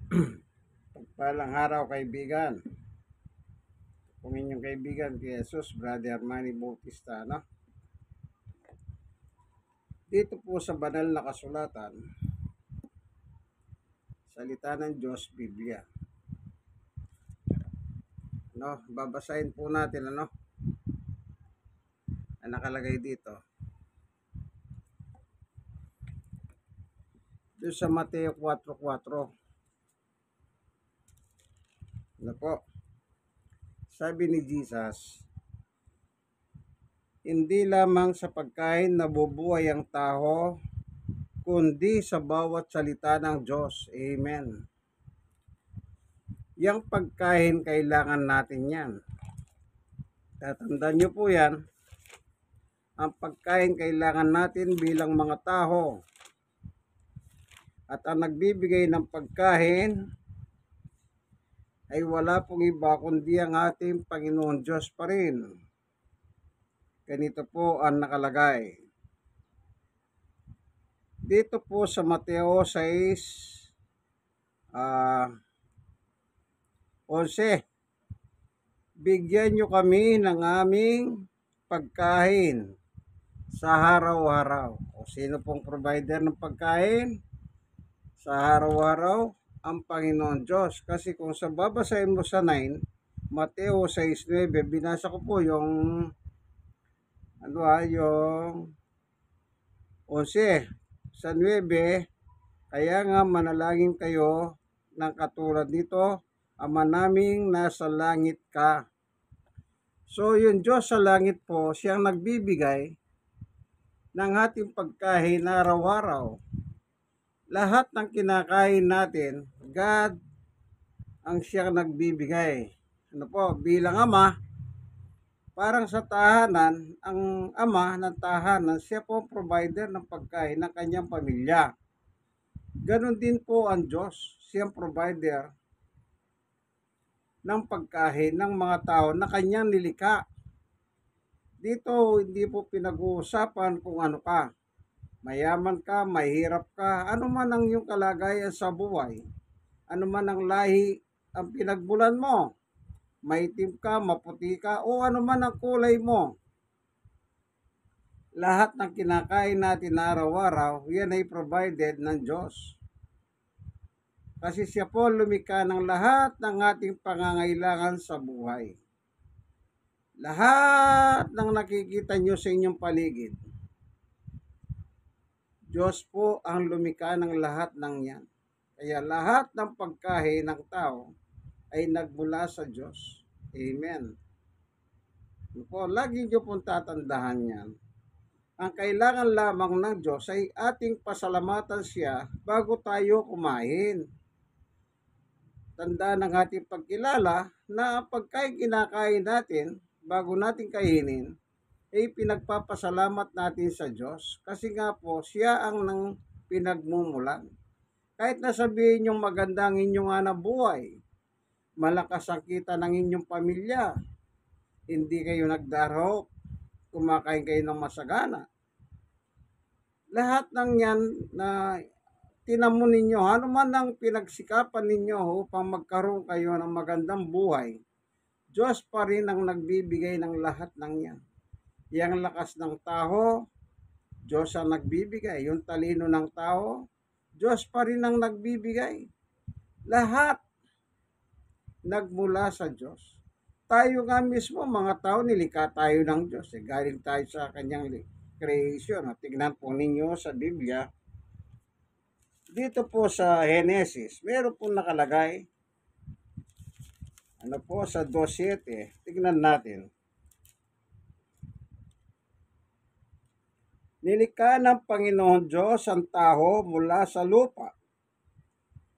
Pagpalang araw kaibigan. Kung inyong kaibigan kay Jesus, Brother Manny Bautista, no? Dito po sa banal na kasulatan, salita ng Diyos, Biblia. No, babasahin po natin ang nakalagay dito. Doon sa Mateo 4:4. Ano po? Sabi ni Jesus, hindi lamang sa pagkain nabubuhay ang tao, kundi sa bawat salita ng Diyos. Amen. Yang pagkain, kailangan natin yan. Tatandaan nyo po yan. Ang pagkain kailangan natin bilang mga tao. At ang nagbibigay ng pagkain ay wala pong iba kundi ang ating Panginoon Diyos pa rin. Ganito po ang nakalagay. Dito po sa Mateo 6:11. Bigyan nyo kami ng aming pagkain sa araw-araw. O sino pong provider ng pagkain? Sa araw-araw, ang Panginoon Diyos. Kasi kung sa babasahin mo sa 9, Mateo 6:9, binasa ko po yung yung 11 sa 9, kaya nga manalangin kayo ng katulad nito, Ama naming nasa langit ka. So yung Diyos sa langit po, siyang nagbibigay ng ating pagkain araw-araw. Lahat ng kinakain natin, God ang siyang nagbibigay. Ano po, bilang ama, parang sa tahanan, ang ama ng tahanan, siya po ang provider ng pagkain ng kanyang pamilya. Ganon din po ang Diyos, siyang provider ng pagkain ng mga tao na kanyang nilikha. Dito, hindi po pinag-uusapan kung ano ka. Mayaman ka, mahirap ka, ano man ang iyong kalagayan sa buhay, ano man ang lahi ang pinagmulan mo, maitim ka, maputi ka, o ano man ang kulay mo. Lahat ng kinakain natin araw-araw, yan ay provided ng Diyos. Kasi siya po lumikha ng lahat ng ating pangangailangan sa buhay. Lahat ng nakikita nyo sa inyong paligid, Diyos po ang lumikha ng lahat ng yan. Kaya lahat ng pagkain ng tao ay nagmula sa Diyos. Amen. Po, lagi nyo pong tatandaan yan. Ang kailangan lamang ng Diyos ay ating pasalamatan siya bago tayo kumain. Tandaan ng ating pagkilala na ang pagkain kinakain natin bago natin kainin ay pinagpapasalamat natin sa Diyos. Kasi nga po, siya ang nang pinagmumulan. Kahit nasabihin yung maganda ang inyong buhay, malakas ang kita ng inyong pamilya, hindi kayo nagdarahop, kumakain kayo ng masagana. Lahat ng yan na tinamo ninyo, ano man ang pinagsikapan ninyo upang magkaroon kayo ng magandang buhay, Diyos pa rin ang nagbibigay ng lahat ng yan. Yang lakas ng tao, Diyos ang nagbibigay. Yung talino ng tao, Diyos pa rin ang nagbibigay. Lahat nagmula sa Diyos. Tayo nga mismo, mga tao, nilikha tayo ng Diyos. Galing tayo sa kanyang creation. Tignan po ninyo sa Biblia. Dito po sa Genesis, meron po nakalagay. Ano po sa 2:7. Tignan natin. Nilikha ng Panginoon Diyos ang tao mula sa lupa.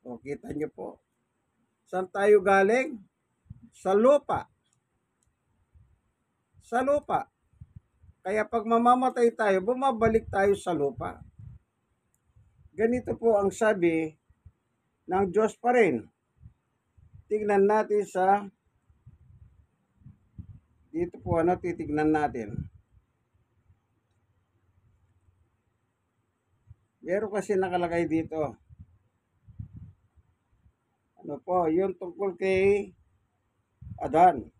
O, kita niyo po. Saan tayo galing? Sa lupa. Sa lupa. Kaya pag mamamatay tayo, bumabalik tayo sa lupa. Ganito po ang sabi ng Diyos pa rin. Tignan natin sa dito po titignan natin. Meron kasi nakalagay dito. Ano po, yung tungkol kay Adan.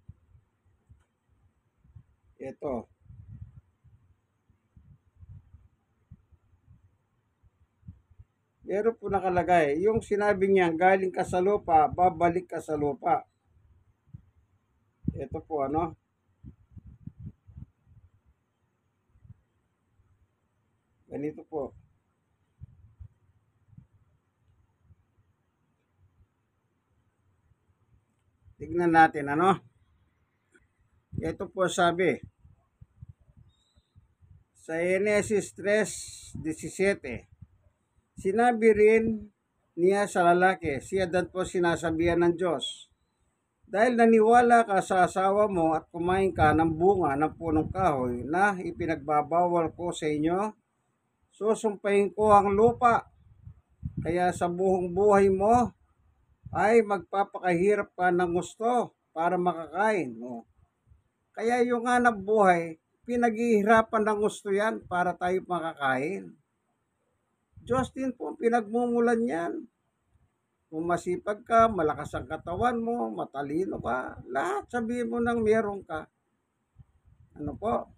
Ito. Meron po nakalagay, yung sinabi niya, galing ka sa lupa, babalik ka sa lupa. Ito po, ano? Ganito po. Tignan natin, ano? Ito po sabi, sa Genesis 3:17, sinabi rin niya sa lalaki, si Adan po sinasabihan ng Diyos, dahil naniwala ka sa asawa mo at kumain ka ng bunga ng punong kahoy na ipinagbabawal ko sa inyo, susumpahin ko ang lupa, kaya sa buong buhay mo ay magpapakahirap ka ng gusto para makakain. O, kaya yung hanap buhay, pinaghihirapan ng gusto yan para tayo makakain. Diyos din po pinagmumulan yan. Kung masipag ka, malakas ang katawan mo, matalino ka, lahat sabihin mo nang meron ka. Ano po?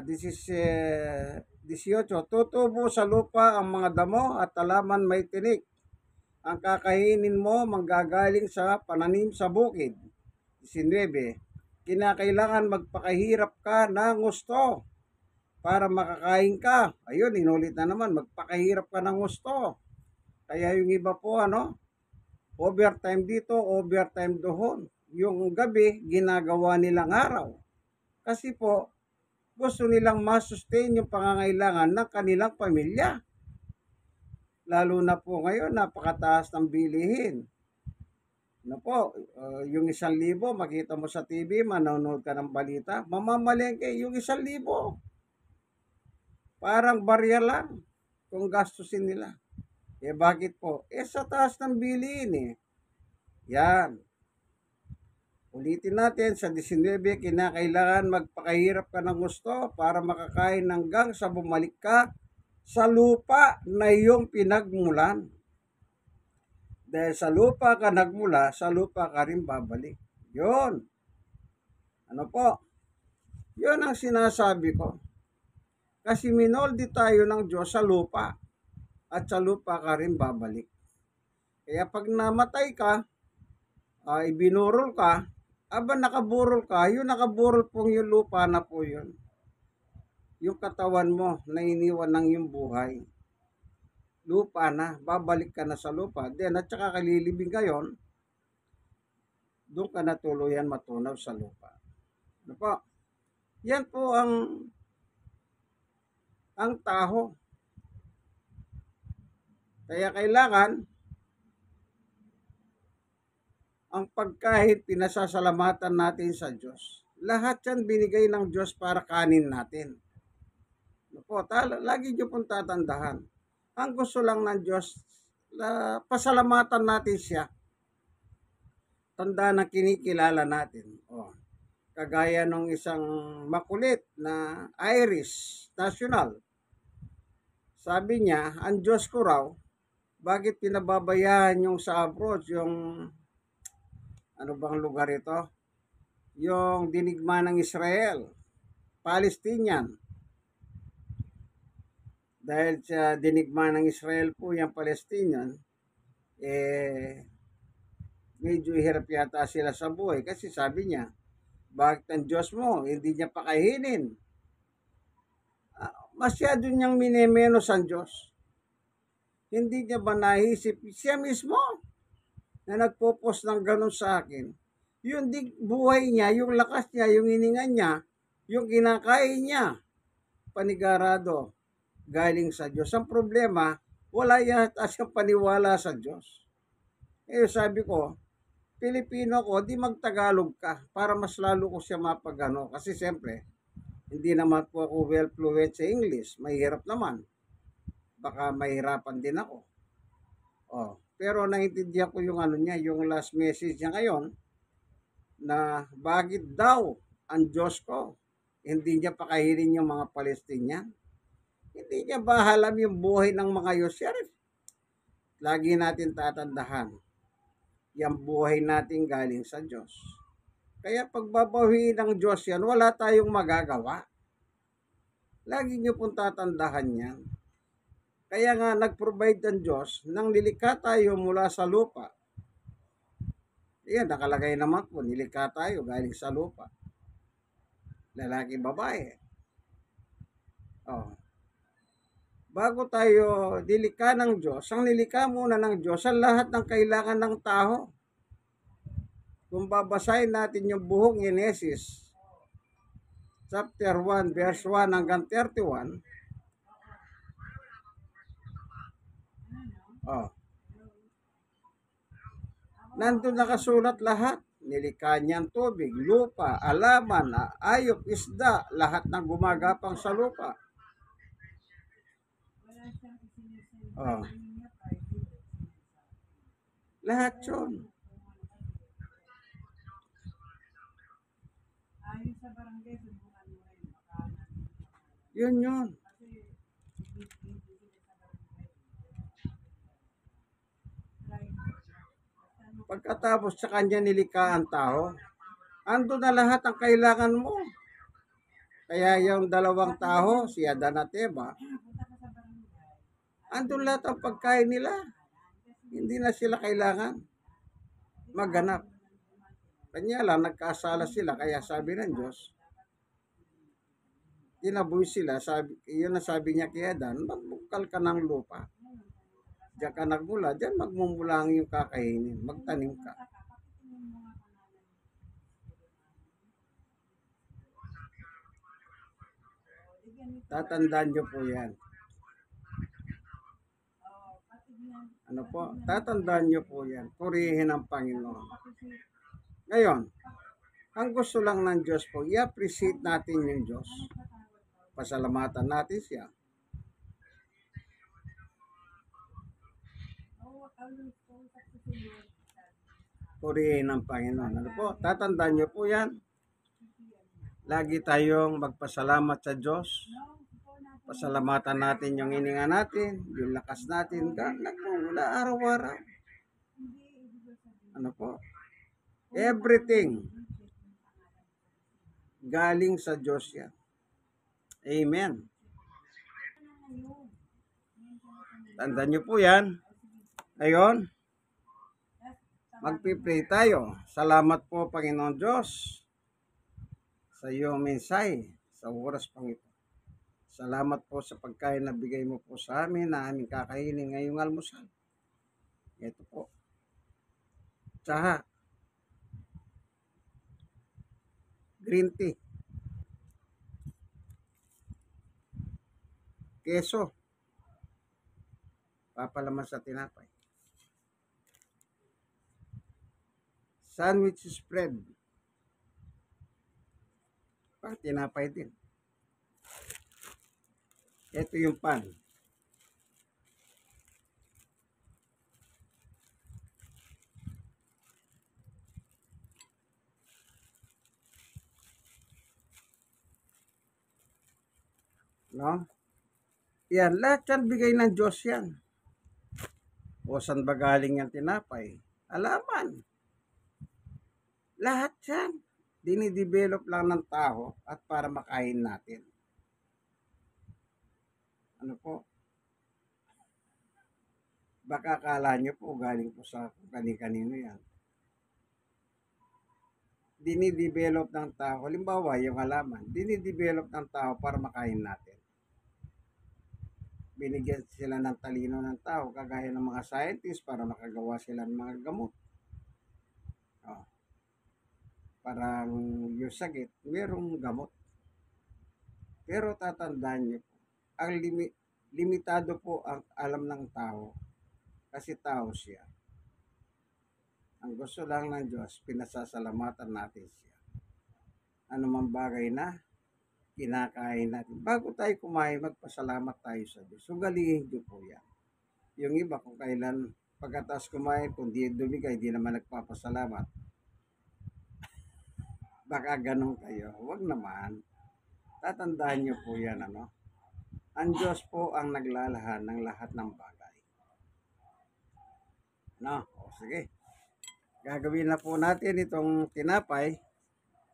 This is 18. Tutubo sa lupa ang mga damo at talaman may tinik. Ang kakainin mo manggagaling sa pananim sa bukid. 19. Kinakailangan magpakahirap ka ng gusto para makakain ka. Ayun, inulit na naman, magpakahirap ka ng gusto. Kaya yung iba po, ano, overtime dito, overtime doon. Yung gabi, ginagawa nilang araw. Kasi po, gusto nilang masustain yung pangangailangan ng kanilang pamilya. Lalo na po ngayon, napakataas ng bilihin. Ano po, yung 1,000, makita mo sa TV, manonood ka ng balita, mamamalengke yung 1,000. Parang barya lang kung gastusin nila. Eh bakit po? Eh sa taas ng bilihin eh. Yan. Ulitin natin sa 19, kinakailangan magpakahirap ka ng gusto para makakain hanggang sa bumalik ka sa lupa na iyong pinagmulan. Dahil sa lupa ka nagmula, sa lupa ka rin babalik. Yun. Ano po? Yun ang sinasabi ko. Kasi minoldi tayo ng Diyos sa lupa. At sa lupa ka rin babalik. Kaya pag namatay ka, ibinurol ka, aba nakaburol ka, yung nakaburol pong yung lupa na po yun. Yung katawan mo na iniwan ng yung buhay. Lupa na, babalik ka na sa lupa. Then at saka kalilibing ngayon, doon ka na tuluyan matunaw sa lupa. Ano po? Yan po ang taho. Kaya kailangan ang pagkain pinasasalamatan natin sa Diyos. Lahat yan binigay ng Diyos para kanin natin. Ano po? Lagi niyo pong tatandahan. Ang gusto lang ng Diyos, pasalamatan natin siya. Tanda na kinikilala natin. O, kagaya ng isang makulit na Irish national. Sabi niya, ang Diyos ko raw, bakit pinababayaan yung sa abroad, yung ano bang lugar ito? Yung dinigma ng Israel, Palestinian. Dahil sa dinigma ng Israel po yung Palestinian, medyo hirap yata sila sa buhay. Kasi sabi niya, bakit ang Diyos mo, hindi niya pakainin? Masyado niyang minemenos ang Diyos. Hindi niya ba naisip, siya mismo na nagpo-post ng ganun sa akin, yung buhay niya, yung lakas niya, yung hininga niya, yung kinakain niya, panigarado, galing sa Diyos. Ang problema, wala yata siyang paniwala sa Diyos. Eh sabi ko, Pilipino ko, di magtagalog ka para mas lalo ko siya mapagano. Kasi siyempre, hindi naman po ako well fluent sa English. Mahirap naman. Baka mahirapan din ako. Oh, pero naintindihan ko yung ano niya, yung last message niya ngayon, na bakit daw ang Diyos ko, hindi niya pakahirin yung mga Palestinian. Hindi niya ba alam yung buhay ng mga Yosef? lagi natin tatandahan, yung buhay natin galing sa Diyos. Kaya pagbabawiin ng Diyos yan, wala tayong magagawa. Lagi nyo pong tatandahan yan. Kaya nga nag-provide ang Diyos nang nilikha tayo mula sa lupa. Yan, nakalagay naman po, nilikha tayo galing sa lupa. Lalaki, babae. Oh. Bago tayo nilikha ng Diyos, ang nilikha muna ng Diyos ang lahat ng kailangan ng tao. Kung babasahin natin yung buong Genesis, chapter 1, verse 1 hanggang 31, nandun nakasulat lahat. Nilikha niyang tubig, lupa, alaman, ayop, isda, lahat ng gumagapang sa lupa. Lahat yun. Yun. Pagkatapos sa kanya nilikha ang tao, ando na lahat ang kailangan mo. Kaya yung dalawang tao, si Adan at Eva, andun lahat ang pagkain nila. Hindi na sila kailangan maghanap. Kanya lang, nagkasala sila. Kaya sabi ng Diyos, tinaboy sila. Yun na sabi niya kay Adan, magbukal ka ng lupa. Diyan ka nagmula, diyan magmumula ang iyong kakainin. Magtanim ka. Tatandaan nyo po yan. Ano po? Tatandaan nyo po yan. Purihin ang Panginoon. Ngayon, ang gusto lang ng Diyos po, i-appreciate natin yung Diyos. Pasalamatan natin siya. Purihin ang Panginoon. Ano po? Tatandaan nyo po yan. Lagi tayong magpasalamat sa Diyos. Pasalamatan natin yung hininga natin, yung lakas natin, nagmumula araw-araw. Ano po? Everything galing sa Diyos yan. Amen. Tandaan nyo po yan. Ngayon, magpipray tayo. Salamat po, Panginoon Diyos, sa iyong mensahe sa oras pang ito. Salamat po sa pagkain na bigay mo po sa amin na aming kakainin ngayong almusal. Ito po. Tsaha. Green tea. Keso. Papalaman sa tinapay. Sandwich spread. Pang tinapay din. Ito yung pan. No? Yan, lahat yan bigay ng Diyos yan. O saan ba galing yung tinapay? Alaman. Lahat yan. Dinidevelop lang ng tao at para makain natin. Ano po? Baka akala nyo po galing po sa kani-kanino yan. Dinidevelop ng tao. Halimbawa, yung halaman. Dinidevelop ng tao para makain natin. Binigyan sila ng talino ng tao, kagaya ng mga scientists para makagawa sila ng mga gamot. Parang yung sakit, merong gamot. Pero tatandaan nyo po, ang limitado po ang alam ng tao kasi tao siya. Ang gusto lang ng Diyos, pinasasalamatan natin siya. Ano man bagay na kinakain natin. Bago tayo kumain, magpasalamat tayo sa Diyos. Sugalihin nyo po yan. Yung iba kung kailan pagkatapos kumain, kung di dumigay, di naman nagpapasalamat. Baka ganun kayo. Huwag naman. Tatandaan nyo po yan, ano? Ang Diyos po ang naglalahan ng lahat ng bagay. No? O sige. Gagawin na po natin itong tinapay,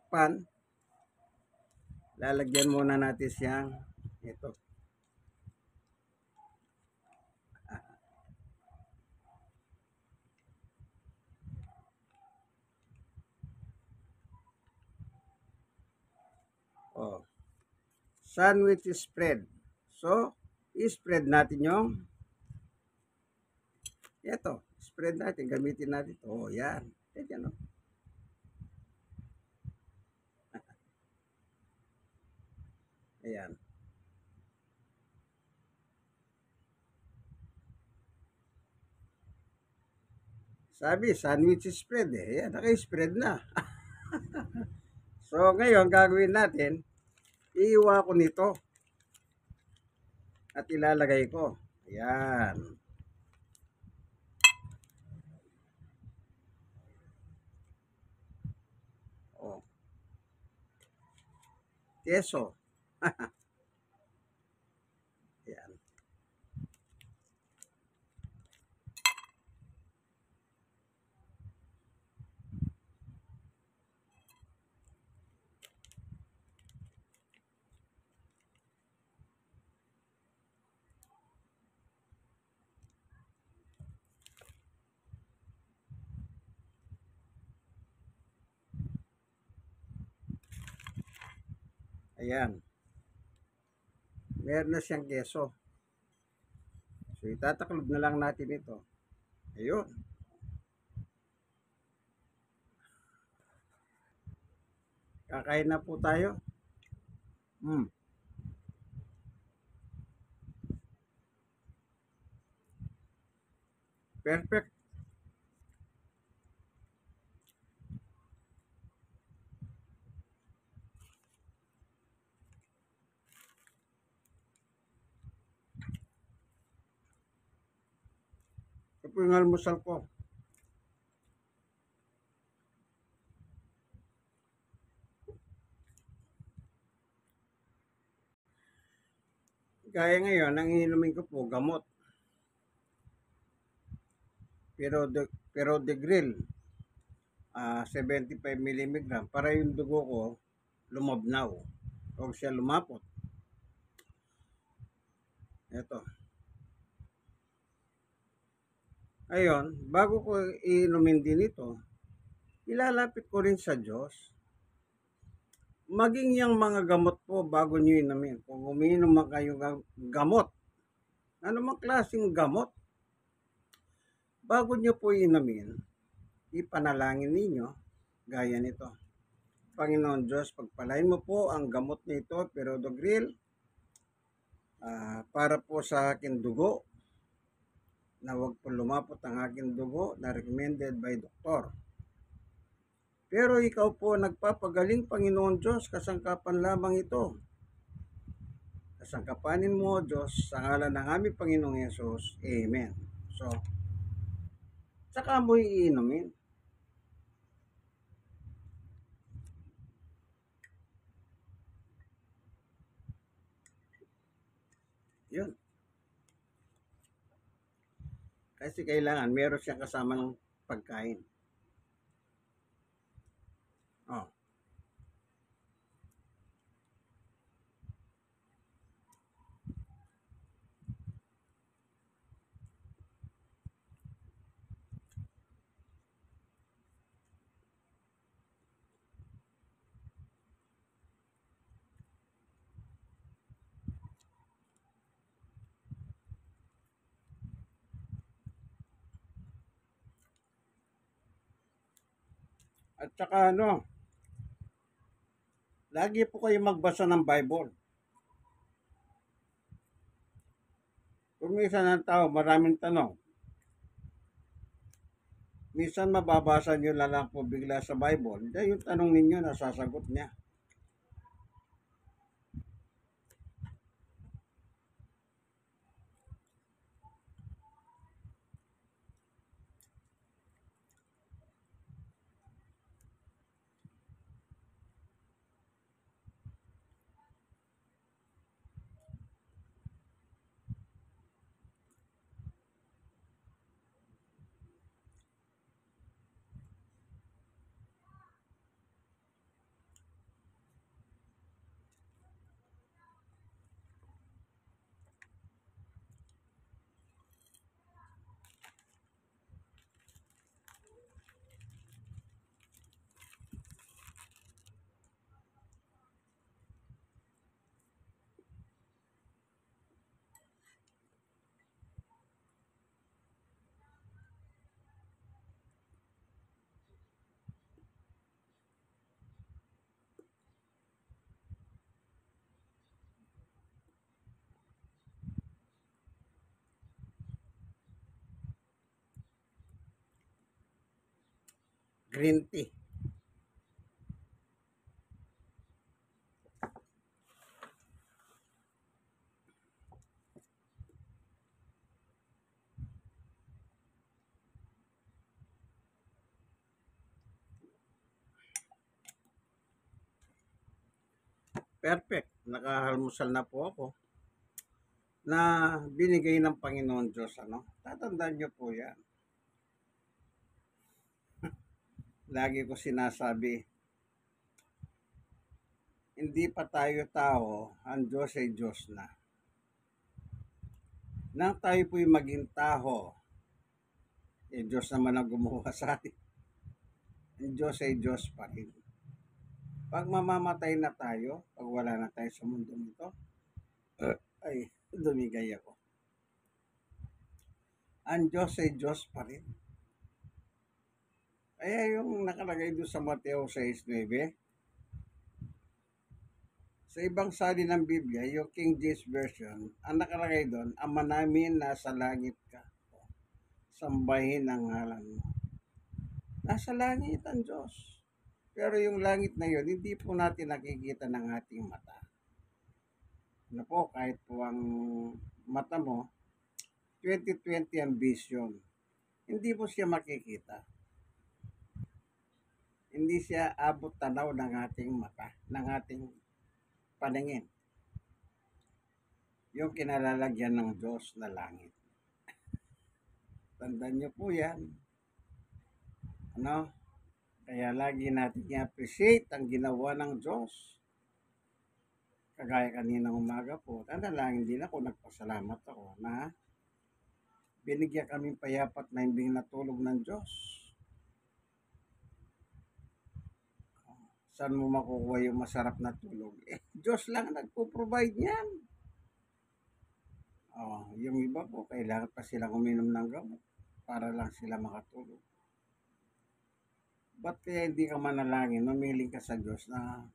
pan. Lalagyan muna natin siyang ito. Oh, sandwich spread. So, i-spread natin yung ito. Spread natin. Gamitin natin. Oh, yan. Yan, oh. Ayan. Sabi, sandwich spread eh. Ayan, naka-spread na. So, ngayon, gagawin natin, iiwa ko nito at ilalagay ko. Ayan. Oh, keso. Ayan. Ayan. Meron na siyang keso. So, itataklob na lang natin ito. Ayun. Kakain na po tayo. Perfect. Ito po yung almusal ko. Kaya ngayon, ang iinumin ko po, gamot. Pero de grill, 75 milligram para yung dugo ko lumabnaw. Huwag siya lumapot. Ito. Ayun, bago ko iinumin din ito, ilalapit ko rin sa Diyos. Maging yung mga gamot po bago nyo inumin. Kung umiinom man kayo gamot, ano mang klaseng gamot, bago nyo po inumin, ipanalangin ninyo, gaya nito. Panginoon Diyos, pagpalain mo po ang gamot nito, pero Dogril, para po sa akin dugo, na huwag po lumapot ang aking dugo na recommended by doktor. Pero ikaw po nagpapagaling, Panginoon Diyos, kasangkapan lamang ito. Kasangkapanin mo, Diyos, sa ngalan ng aming Panginoong Yesus. Amen. So, saka mo iinumin. Yun. Kasi kailangan meron siyang kasamang pagkain. Oh. At saka lagi po kayo magbasa ng Bible. Kung minsan ang tao, maraming tanong. Minsan mababasa nyo na lang po bigla sa Bible. Hindi, yung tanong ninyo, nasasagot niya. green tea. Perfect. Nakahalmusal na po ako na binigay ng Panginoon Diyos. Ano? Tatandaan niyo po yan. Lagi ko sinasabi, hindi pa tayo tao, ang Diyos ay Diyos na. Nang tayo po'y maging tao, Diyos naman ang gumawa sa atin. Ang Diyos ay Diyos pa rin. Pag mamamatay na tayo, pag wala na tayo sa mundo nito, ay dumigay ako. Ang Diyos ay Diyos pa rin. Kaya yung nakalagay doon sa Mateo 6:9, sa ibang sali ng Biblia, yung King James Version, ang nakalagay doon, Ama namin nasa langit ka. Sambahin ang ngalan mo. Nasa langit ang Diyos. Pero yung langit na yun, hindi po natin nakikita ng ating mata. Ano po, kahit po ang mata mo, 20/20 ang vision. Hindi po siya makikita. Hindi siya abot tanaw ng ating mata, ng ating paningin. Yung kinalalagyan ng Diyos na langit. Tandaan niyo po yan. Ano? Kaya lagi natin i-appreciate ang ginawa ng Diyos. Kagaya kaninang umaga po, nanalangin din ako, nagpasalamat ako na binigyan kaming payapat na himbing natulog ng Diyos. Saan mo makukuha yung masarap na tulog? Diyos lang nagpo-provide niyan. Yung iba po, kailangan pa silang uminom ng gamot para lang sila makatulog. Ba't kaya hindi ka manalangin, mamiling ka sa Diyos na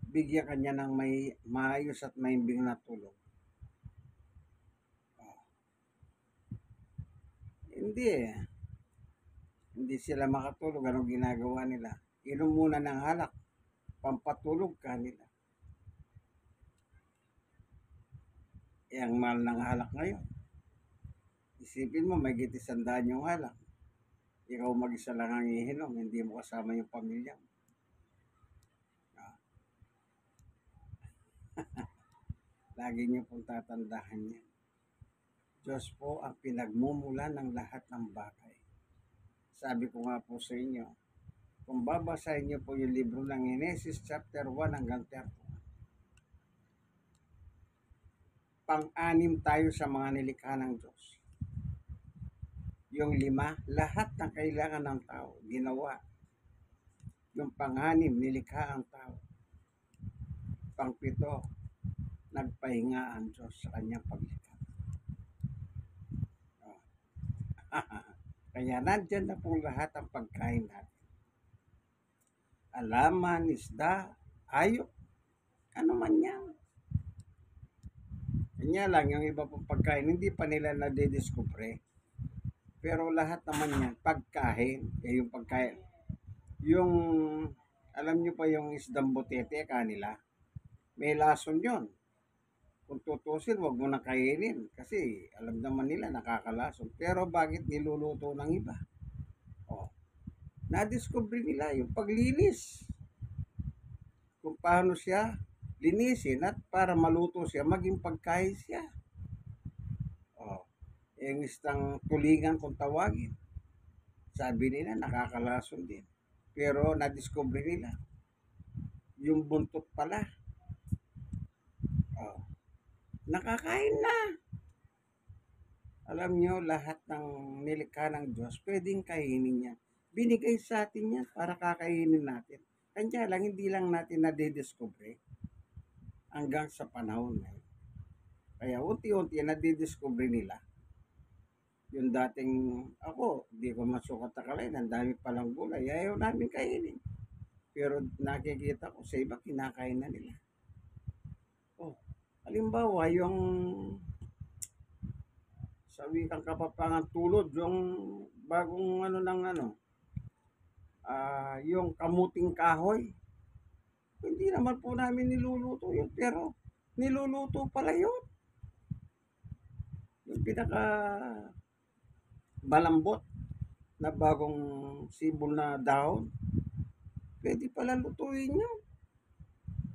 bigyan ka niya ng may maayos at maimbing na tulog? Hindi eh. Hindi sila makatulog. Anong ginagawa nila? Inom muna ng alak. Pampatulog ka nila. Ang mahal ng alak ngayon. Isipin mo, may gitisandaan yung alak. Ikaw mag-isa lang ang ihinom. Hindi mo kasama yung pamilya mo. Lagi niyo pong tatandaan yan. Diyos po ang pinagmumula ng lahat ng bagay. Sabi ko nga po sa inyo, kung babasahin niyo po yung libro ng Genesis chapter 1 hanggang 30, pang-anim tayo sa mga nilikha ng Diyos. Yung 5, lahat ng kailangan ng tao, ginawa. Yung pang-anim, nilikha ang tao. Pang-7, nagpahinga ang Diyos sa kanyang paglikha. Kaya nandyan na po lahat ang pagkain natin. Alaman, isda, hayop, ano man yan. Kanya lang, yung iba pong pagkain, hindi pa nila nadidiscover. Pero lahat naman yan, pagkain, yung pagkain. Yung, alam nyo pa yung isdang butete, kanila, may lason yon. Kung tutusin, wag mo na kainin. Kasi alam naman nila, nakakalason. Pero bakit niluluto ng iba? Na-discover nila yung paglinis. Kung paano siya linisin at para maluto siya, maging pagkain siya. Yung isang tulingan kung tawagin. Sabi nila, nakakalason din. Pero na-discover nila, yung buntot pala, nakakain na. Alam nyo, lahat ng nilikha ng Diyos, pwedeng kainin yan. Binigay sa atin yan para kakainin natin. Kanya lang, hindi lang natin nadidiscover hanggang sa panahon na yun. Kaya unti-unti nadidiscover nila. Yung dating ako, di ko masukat akalain, ang dami palang gulay, ayaw namin kainin. Pero nakikita ko sa iba, kinakain na nila. Halimbawa, yung sa wikang Kapampangan tulod, yung bagong yung kamuting kahoy. Hindi naman po namin niluluto yun, pero niluluto pala yun. Yung pinaka malambot na bagong sibol na dahon, pwede pala lutuin yun.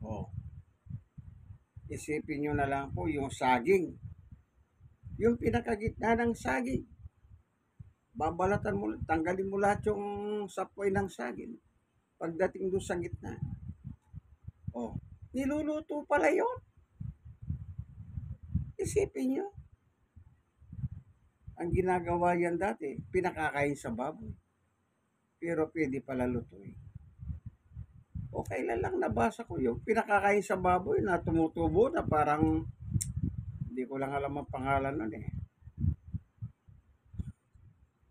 Oh, isipin nyo na lang po yung saging. Yung pinakagitna ng saging. Babalatan mo, tanggalin mo lahat yung sapoy ng saging. Pagdating doon sa gitna. Oh, niluluto pala yun. Isipin nyo. Ang ginagawa yan dati, pinakakain sa baboy. Pero pwede pala lutuin. O kailan lang nabasa ko yung pinakakain sa baboy na tumutubo na parang hindi ko lang alam ang pangalan nun eh.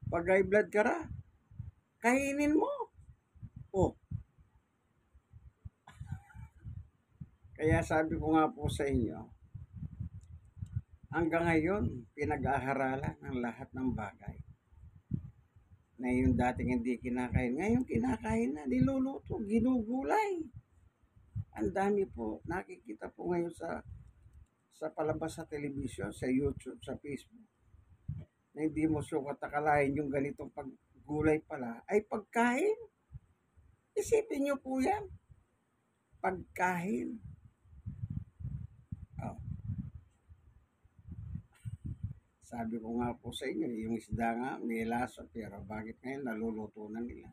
Pag high blood ka ra, kainin mo. Oh, kaya sabi ko nga po sa inyo, hanggang ngayon, pinag-aaralan ng lahat ng bagay. Na yung dating hindi kinakain, ngayon kinakain na, niluluto, ginugulay. Ang dami po, nakikita po ngayon sa palabas sa television, sa YouTube, sa Facebook, na hindi mo sukat akalain yung ganitong paggulay pala ay pagkain. Isipin nyo po yan, pagkain. Oh, sabi ko nga po sa inyo, yung isda nga may lasa, pero bakit ngayon naluluto na nila?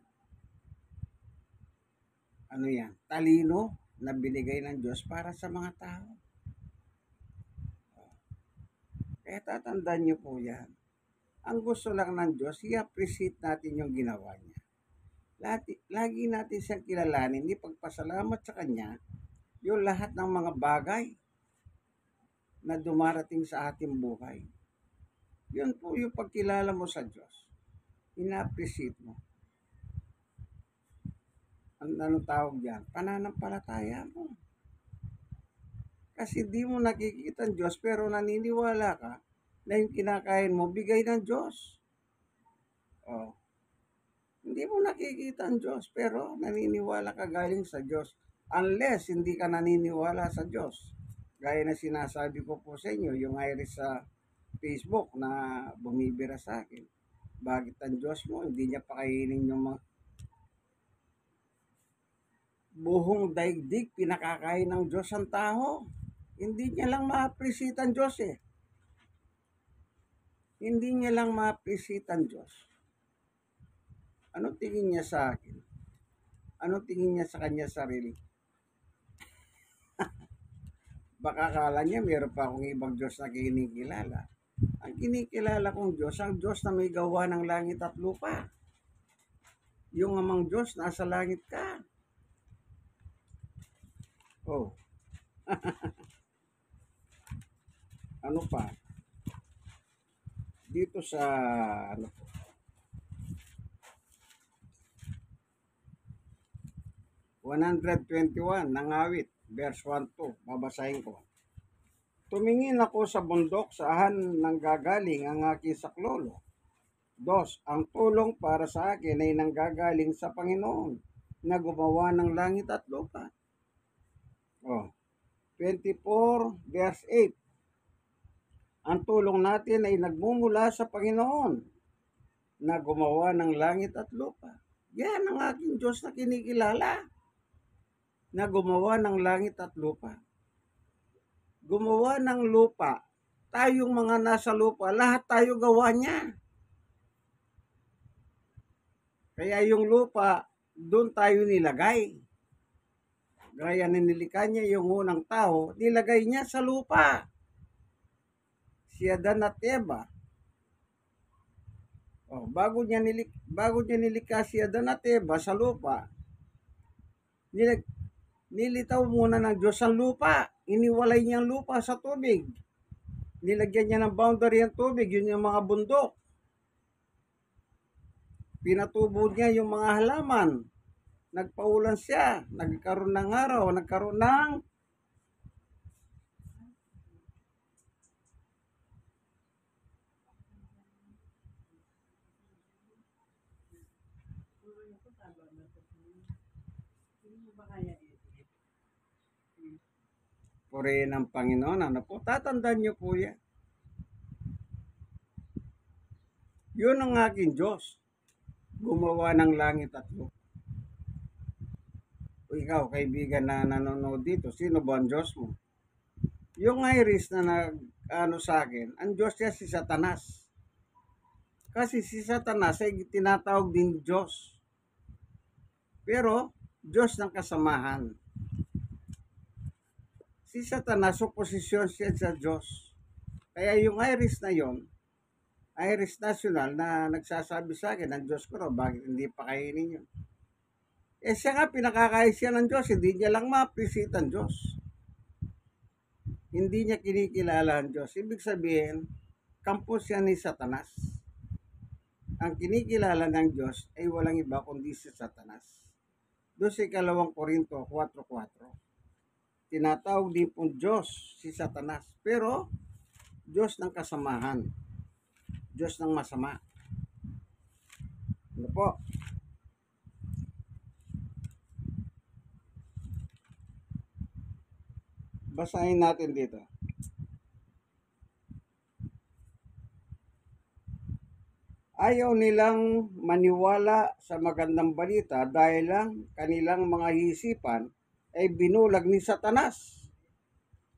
Ano yan? Talino na binigay ng Diyos para sa mga tao. Kaya tatandaan nyo po yan. Ang gusto lang ng Diyos, i-appreciate natin yung ginawa niya. Lagi natin siyang kilalanin, ipagpasalamat sa Kanya yung lahat ng mga bagay na dumarating sa ating buhay. Yun po yung pagkilala mo sa Diyos. Ina-appreciate mo. Anong tawag yan? Pananampalataya mo. Kasi di mo nakikita ang Diyos pero naniniwala ka na yung kinakain mo, bigay ng Diyos. Oh. Hindi mo nakikita ang Diyos pero naniniwala ka galing sa Diyos. Unless hindi ka naniniwala sa Diyos. Gaya na sinasabi ko po sa inyo, yung iris sa Facebook na bumibira sa akin. Bakit ang Diyos mo, hindi niya pakainin yung mga buhong daigdig, pinakakain ng Diyos ang tao. Hindi niya lang ma-appreciate ang Diyos eh. Hindi niya lang ma-appreciate ang Diyos. Ano tingin niya sa akin? Ano tingin niya sa kanya sarili? Baka kala niya meron pa akong ibang Diyos na kinikilala. Ang kinikilala kong Diyos, ang Diyos na may gawa ng langit at lupa. Yung amang Diyos, nasa langit ka. Oh. Ano pa? Dito sa ano po, 121 ng awit, verse 1-2, babasahin ko. Tumingin ako sa bundok saan nanggagaling ang aking saklolo. 2, ang tulong para sa akin ay nanggagaling sa Panginoon na gumawa ng langit at lupa. Oh, 24 verse 8. Ang tulong natin ay nagmumula sa Panginoon na gumawa ng langit at lupa. Yan ang aking Diyos na kinikilala, na gumawa ng langit at lupa. Gumawa ng lupa. Tayong mga nasa lupa, lahat tayo gawa niya. Kaya yung lupa, doon tayo nilagay. Gaya na nilikha niya yung unang tao, nilagay niya sa lupa. Si Adan at Eva. Oh, bago niya nilikha si Adan at Eva sa lupa, nilitaw muna ng Diyos ang lupa. Iniwalay niya ang lupa sa tubig. Nilagyan niya ng boundary ang tubig, yun yung mga bundok. Pinatubo niya yung mga halaman. Nagpaulan siya, nagkaroon ng araw, nagkaroon ng Purihin ang Panginoon. Ano po? Tatandaan niyo po yan. Yun ang aking Diyos. Gumawa ng langit at lupa. O ikaw, kaibigan na nanonood dito, sino ba ang Diyos mo? Yung Iris na nag-ano sa akin, ang Diyos niya si Satanas. Kasi si Satanas ay tinatawag din Diyos. Pero, Diyos ng kasamahan. Si Satanas, oposisyon siya sa Diyos. Kaya yung Iris na yon, Iris National na nagsasabi sa akin, ang Diyos ko raw, bakit hindi pa kainin yun? Eh siya nga, pinakakais siya ng Diyos, hindi niya lang ma-appreciate ang Diyos. Hindi niya kinikilala ang Diyos. Ibig sabihin, kampo siya ni Satanas. Ang kinikilala ng Diyos ay walang iba kundi si Satanas. Doon sa 2 Korinto 4:4. Tinatawag din pong Diyos si Satanas. Pero, Diyos ng kasamahan. Diyos ng masama. Ano po? Basahin natin dito. Ayaw nilang maniwala sa magandang balita dahil lang kanilang mga hisipan ay binulag ni Satanas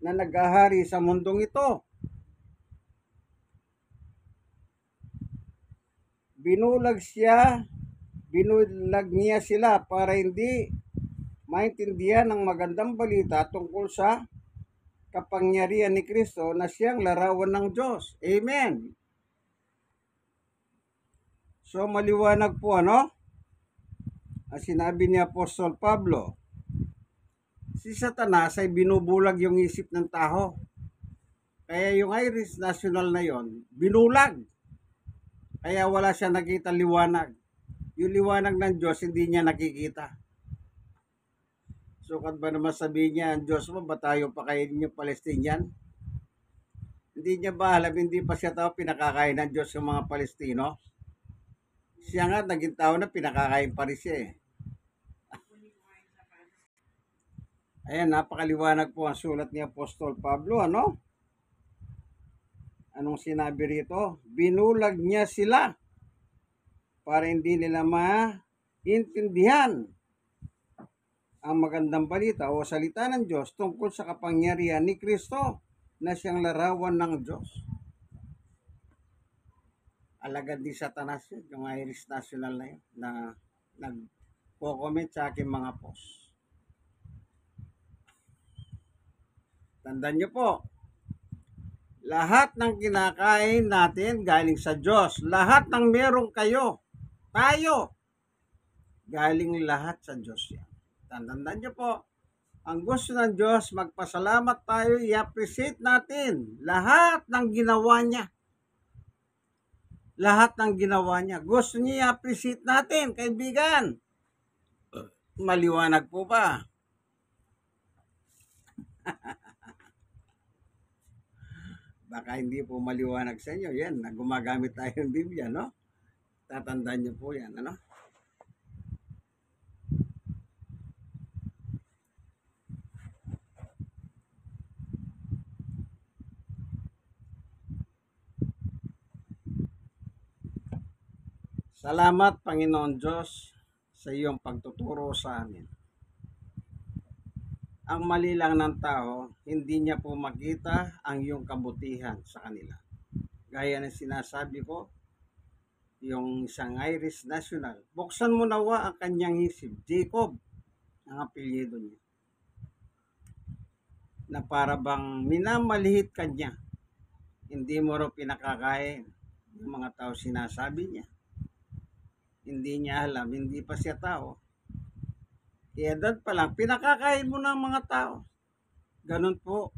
na naghahari sa mundong ito. Binulag niya sila para hindi maintindihan ng magandang balita tungkol sa kapangyarihan ni Kristo na siyang larawan ng Diyos. Amen. So maliwanag po ano? Ang sinabi ni Apostol Pablo, si Satanas ay binubulag yung isip ng tao. Kaya yung Iris National na yon, binulag. Kaya wala siya nakita liwanag. Yung liwanag ng Diyos, hindi niya nakikita. So, kan ba naman sabihin niya, ang Diyos mo, ba tayo pakainin yung Palestinian? Hindi niya ba alam, hindi pa siya tao pinakakain ng Diyos yung mga Palestino? Siya nga, naging tao na pinakakain pa rin siya eh. Ayan, napakaliwanag po ang sulat ni Apostol Pablo, ano? Anong sinabi rito? Binulag niya sila para hindi nila maintindihan ang magandang balita o salita ng Diyos tungkol sa kapangyarihan ni Kristo na siyang larawan ng Diyos. Alagad ni Satanas yun, yung Irish National na yun, na nagpo-comment sa aking mga post. Tandaan niyo po, lahat ng kinakain natin galing sa Diyos. Lahat ng meron kayo, tayo, galing lahat sa Diyos yan. Tandaan niyo po, ang gusto ng Diyos, magpasalamat tayo, i-appreciate natin lahat ng ginawa niya. Lahat ng ginawa niya. Gusto niya i-appreciate natin, kaibigan. Maliwanag po ba? Baka hindi po maliwanag sa inyo. Yan, gumagamit tayo ng Biblia, no? Tatandaan niyo po yan, ano? Salamat, Panginoon Diyos, sa iyong pagtuturo sa amin. Ang mali lang ng tao, hindi niya po makita ang iyong kabutihan sa kanila. Gaya ng sinasabi ko, yung isang Irish National, buksan mo nawa ang kanyang isip, Jacob, ang apelyido niya, na para bang minamalihit kanya, hindi mo rin pinakakain. Yung mga tao sinasabi niya, hindi niya alam, hindi pa siya tao. Edad pa lang, pinakakain mo ng mga tao. Ganun po,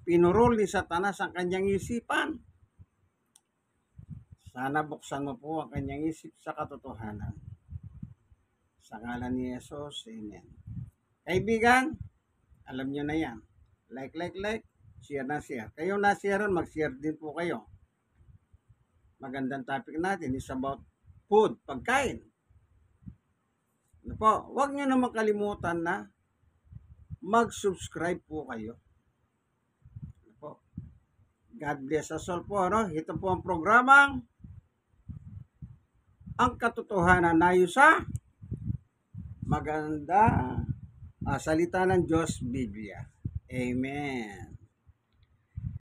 pinurol ni Satanas ang kanyang isipan. Sana buksan mo po ang kanyang isip sa katotohanan. Sa ngalan ni Jesus, Amen. Kaibigan, alam nyo na yan. Like, share na share. Kayo na share, mag-share din po kayo. Magandang topic natin is about food, pagkain. Ano po, huwag nyo naman kalimutan na mag-subscribe po kayo. Ano po, God bless us all po. Ano? Ito po ang programang Ang Katotohanan Ayon sa Maganda Salita ng Diyos, Biblia. Amen.